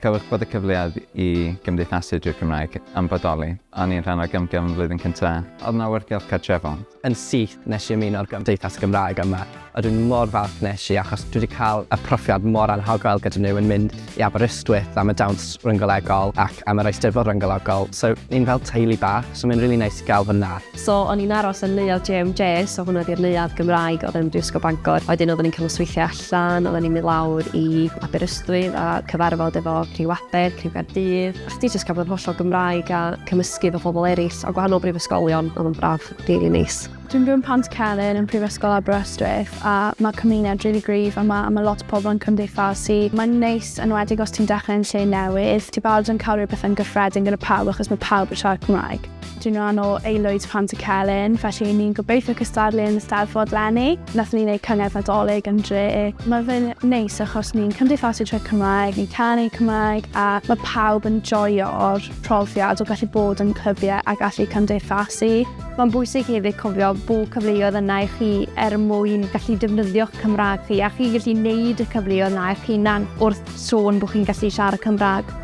Cywch bod y cyfleoedd i gymdeithasu drwy'r Gymraeg yn bodoli. O'n i'n rhan o gymgym flwyddyn cyntaf. Oedd 'na awyrgylch cartrefol. Yn syth nes i ymuno'r gymdeithas Gymraeg yma. A dwi'n mor falch nes i achos dwi wedi cael y profiad mor anhygoel gyda nhw yn mynd i Aberystwyth am y dawns ryngolegol ac am yr Eisteddfod ryngolegol. So ni'n fel teulu bach, so mae'n really nice i gael fyna. So o'n i'n aros yn neuadd GMJ, so hwnna di'r neuadd Gymraeg oedd yn Brifysgol Bangor. Wedyn oedden ni'n cael ysweithio allan, oedden ni'n mynd lawr i Aberystwyth a cyfarfod efo Criw Aber, Criw Gaerdydd. A chdi jyst cael bod yn hollol Gymraeg a cymysgu efo pobl eraill o gwahanol brifysgolion, oedd yn braf, really nice. Dwi'n byw yn Pont Celyn yn Prifysgol Aberystwyth a mae cymuned rili gryf a mae lot o pobl yn cymdeithasu. Mae'n neis yn wedig os ti'n dechrau yn lle newydd. Ti'n barod yn cael rhywbeth yn gyffredin gyda pawb achos mae pawb yn siarad Cymraeg. Dwi'n rhan o aelwyd Pont Celyn, felly ni'n gobeithio cystadlu yn y Steddfod leni. Nathon ni'n gwneud cyngedd Nadolig yn dre. Mae fe'n neis achos ni'n cymdeithasu trwy Cymraeg, ni'n canu Cymraeg a mae pawb yn joio'r profiad o gallu bod yn Cofia a gallu cymdeithasu. Mae'n bwysig hefyd cofio bod cyfleoedd yna i chi mwyn gallu defnyddio'ch Cymraeg chi a chi gallu gwneud y cyfleoedd yna eich hunan wrth sôn bod chi'n gallu siarad Cymraeg.